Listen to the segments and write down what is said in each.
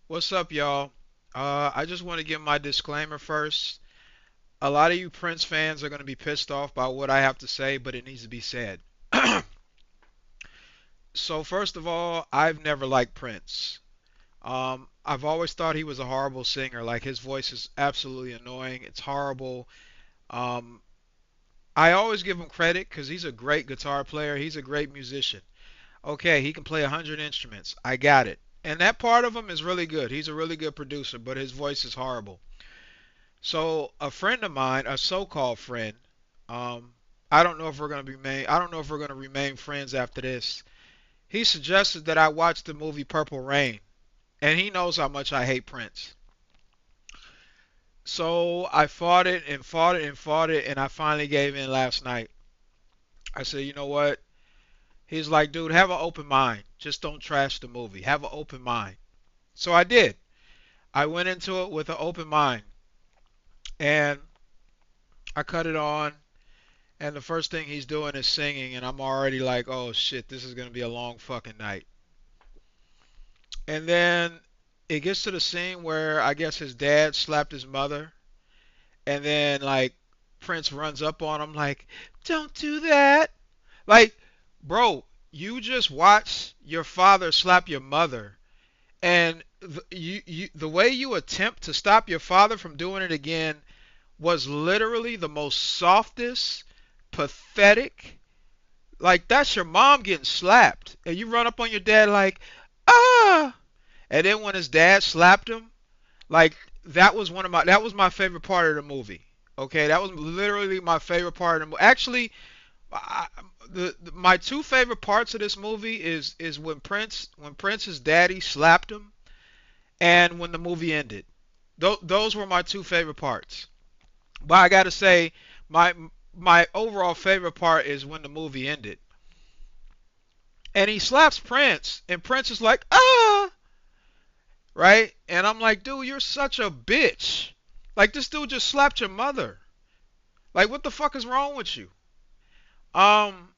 What's up, y'all? I just want to give my disclaimer first. A lot of you Prince fans are going to be pissed off by what I have to say, but it needs to be said. So, first of all, I've never liked Prince. I've always thought he was a horrible singer. Like, his voice is absolutely annoying. It's horrible. Um, I always give him credit because he's a great guitar player. He's a great musician. Okay, he can play 100 instruments. I got it. And that part of him is really good. He's a really good producer, but his voice is horrible. So a friend of mine, a so-called friend, um, I don't know if we're gonna remain. I don't know if we're gonna remain friends after this. He suggested that I watch the movie Purple Rain, and he knows how much I hate Prince. So I fought it and fought it and fought it, and I finally gave in last night. I said, you know what? He's like, dude, have an open mind. Just don't trash the movie. Have an open mind. So I did. I went into it with an open mind, and I cut it on. And the first thing he's doing is singing, and I'm already like, oh shit, this is gonna be a long fucking night. And then it gets to the scene where I guess his dad slapped his mother, and then like Prince runs up on him like, don't do that. Like, bro, you just watched your father slap your mother, and the way you attempt to stop your father from doing it again was literally the most softest, pathetic. Like that's your mom getting slapped, and you run up on your dad like, ah. And then when his dad slapped him, like that was my favorite part of the movie. Okay, that was literally my favorite part of the movie. Actually, I, my two favorite parts of this movie is when Prince's daddy slapped him, and when the movie ended. Those were my two favorite parts. But I gotta say, my my overall favorite part is when the movie ended. And he slaps Prince, and Prince is like, ah, right? And I'm like, dude, you're such a bitch. Like, this dude just slapped your mother. Like, what the fuck is wrong with you? Um,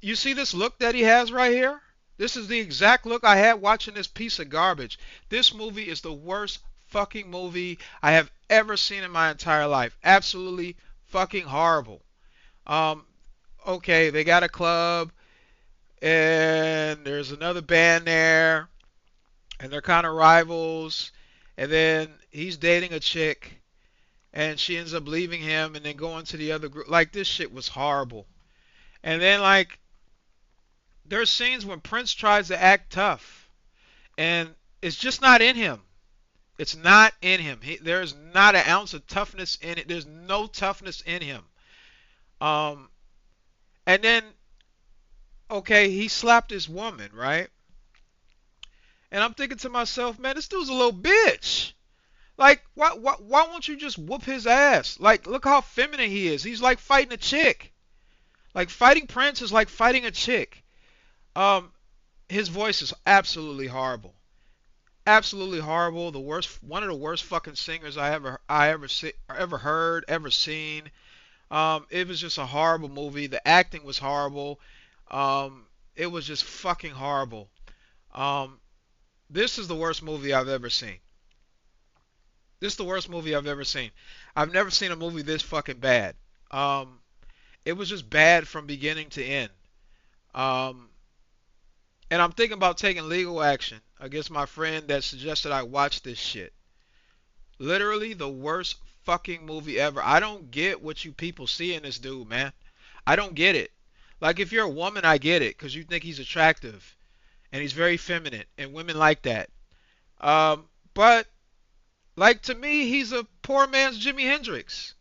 you see this look that he has right here? This is the exact look I had watching this piece of garbage. This movie is the worst fucking movie I have ever seen in my entire life. Absolutely fucking horrible. Um, okay, they got a club, and there's another band there, and they're kind of rivals. And then he's dating a chick, and she ends up leaving him, and then going to the other group. Like this shit was horrible. And then like there's scenes when Prince tries to act tough, and it's just not in him. It's not in him. There's not an ounce of toughness in it. There's no toughness in him. Um, and then okay, he slapped his woman, right? And I'm thinking to myself, man, this dude's a little bitch. Like, why won't you just whoop his ass? Like, look how feminine he is. He's like fighting a chick. Like, fighting Prince is like fighting a chick. Um, his voice is absolutely horrible. Absolutely horrible. The worst, one of the worst fucking singers ever heard, ever seen. It was just a horrible movie. The acting was horrible. It was just fucking horrible. Um, this is the worst movie I've ever seen. This is the worst movie I've ever seen. I've never seen a movie this fucking bad. Um, it was just bad from beginning to end. Um, and I'm thinking about taking legal action against my friend that suggested I watch this shit. Literally the worst fucking movie ever. I don't get what you people see in this dude, man. I don't get it. Like if you're a woman, I get it because you think he's attractive and he's very feminine, and women like that. But like to me, he's a poor man's Jimi Hendrix.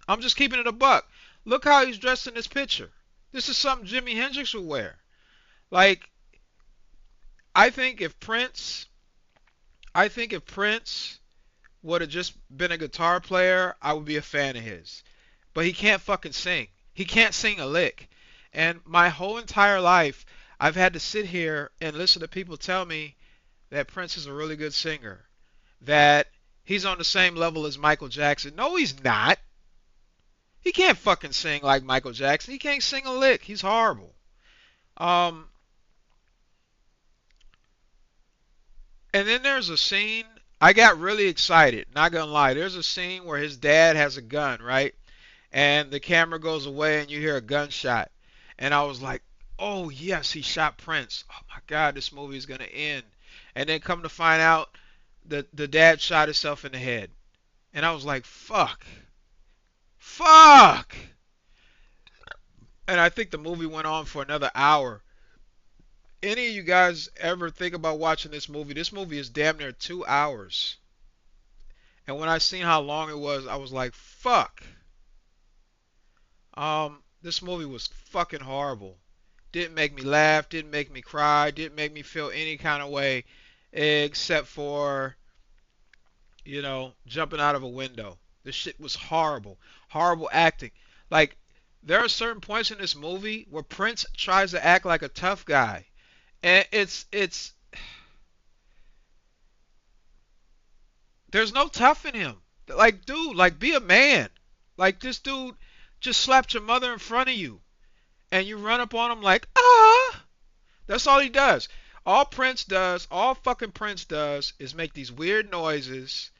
I'm just keeping it a buck. Look how he's dressed in this picture. This is something Jimi Hendrix would wear. Like I think if Prince, I think if Prince would have just been a guitar player, I would be a fan of his. But he can't fucking sing. He can't sing a lick. And my whole entire life, I've had to sit here and listen to people tell me that Prince is a really good singer, that he's on the same level as Michael Jackson. No, he's not. He can't fucking sing like Michael Jackson. He can't sing a lick. He's horrible. Um, And then there's a scene, I got really excited, not gonna lie. There's a scene where his dad has a gun, right? And the camera goes away and you hear a gunshot. And I was like, oh yes, he shot Prince. Oh my God, this movie is gonna end. And then come to find out the dad shot himself in the head. And I was like, fuck. Fuck. And I think the movie went on for another hour. Any of you guys ever think about watching this movie? This movie is damn near 2 hours. And when I seen how long it was, I was like, fuck. This movie was fucking horrible. Didn't make me laugh, didn't make me cry, didn't make me feel any kind of way except for, jumping out of a window. This shit was horrible. Horrible acting. Like, there are certain points in this movie where Prince tries to act like a tough guy. And it's there's no tough in him. Like, dude, like be a man. Like this dude just slapped your mother in front of you and you run up on him like, ah. That's all he does. All fucking Prince does is make these weird noises,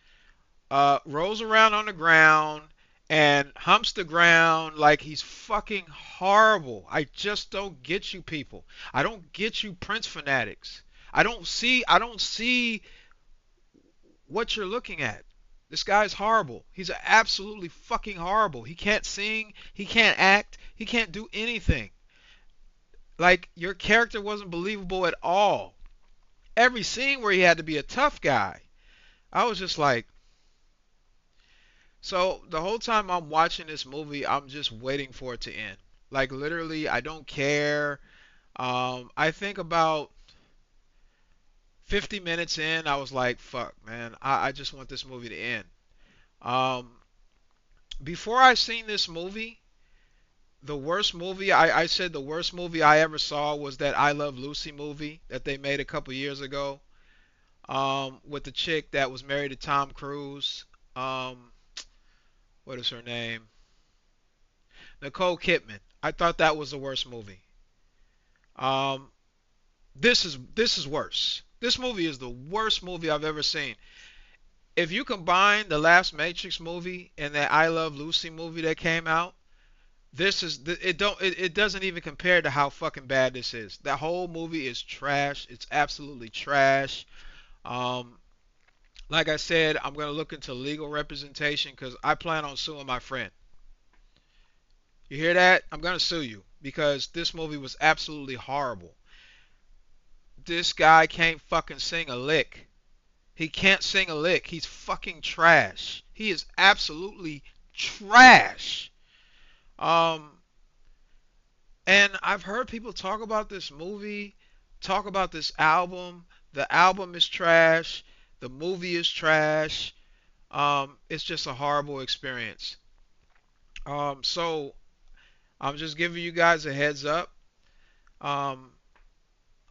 rolls around on the ground, and humps the ground like he's fucking horrible. I just don't get you people. I don't get you Prince fanatics. I don't see what you're looking at. This guy's horrible. He's absolutely fucking horrible. He can't sing, he can't act, he can't do anything. Like your character wasn't believable at all. Every scene where he had to be a tough guy, I was just like, so the whole time I'm watching this movie, I'm just waiting for it to end. Like literally, I don't care. I think about 50 minutes in, I was like, fuck, man, I just want this movie to end. Um, Before I seen this movie, the worst movie, I said the worst movie I ever saw was that I Love Lucy movie that they made a couple years ago, with the chick that was married to Tom Cruise. Um, what is her name? Nicole Kidman. I thought that was the worst movie. Um, this is worse. This movie is the worst movie I've ever seen. If you combine the last Matrix movie and that I Love Lucy movie that came out, it doesn't even compare to how fucking bad this is. That whole movie is trash. It's absolutely trash. Um, like I said, I'm gonna look into legal representation because I plan on suing my friend. You hear that? I'm gonna sue you because this movie was absolutely horrible. This guy can't fucking sing a lick. He can't sing a lick. He's fucking trash. He is absolutely trash. Um, and I've heard people talk about this movie, talk about this album. The album is trash. The movie is trash. It's just a horrible experience. So I'm just giving you guys a heads up. Um,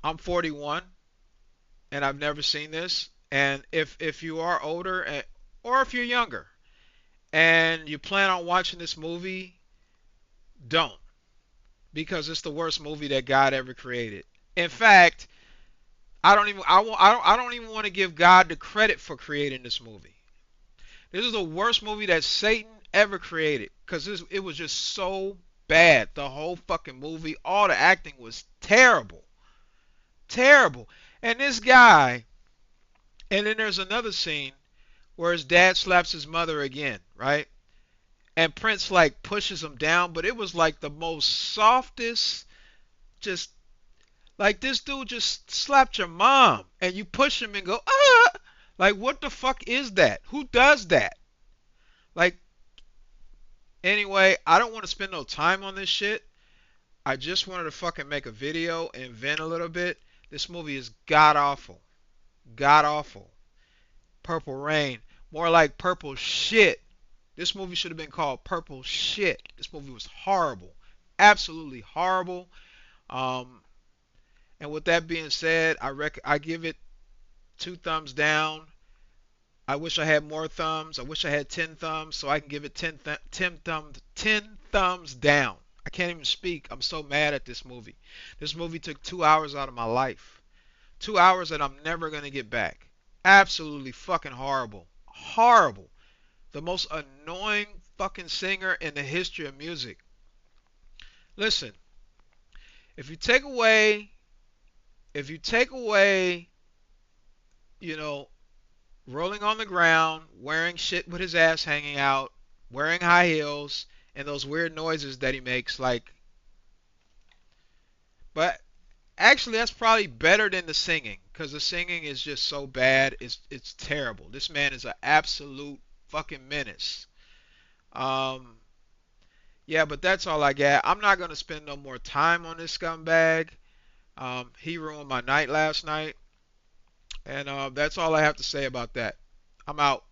I'm 41 and I've never seen this. And if you are older or if you're younger and you plan on watching this movie, don't, because it's the worst movie that God ever created. In fact, I don't even want to give God the credit for creating this movie. This is the worst movie that Satan ever created because it was just so bad. The whole fucking movie, all the acting was terrible, terrible. And this guy, and then there's another scene where his dad slaps his mother again, right? And Prince like pushes him down, but it was like the most softest, just like this dude just slapped your mom and you push him and go, ah! Like what the fuck is that? Who does that? Like anyway, I don't want to spend no time on this shit. I just wanted to fucking make a video and vent a little bit. This movie is god awful. God awful. Purple Rain. More like purple shit. This movie should have been called Purple Shit. This movie was horrible. Absolutely horrible. Um, and with that being said, I give it 2 thumbs down. I wish I had more thumbs. I wish I had 10 thumbs so I can give it 10 thumbs down. I can't even speak. I'm so mad at this movie. This movie took 2 hours out of my life. 2 hours that I'm never going to get back. Absolutely fucking horrible. Horrible. The most annoying fucking singer in the history of music. Listen, if you take away, if you take away, you know, rolling on the ground, wearing shit with his ass hanging out, wearing high heels, and those weird noises that he makes, like, but actually that's probably better than the singing, because the singing is just so bad. It's terrible. This man is an absolute fucking menace. Um, yeah, but that's all I got. I'm not gonna spend no more time on this scumbag. He ruined my night last night, and that's all I have to say about that. I'm out.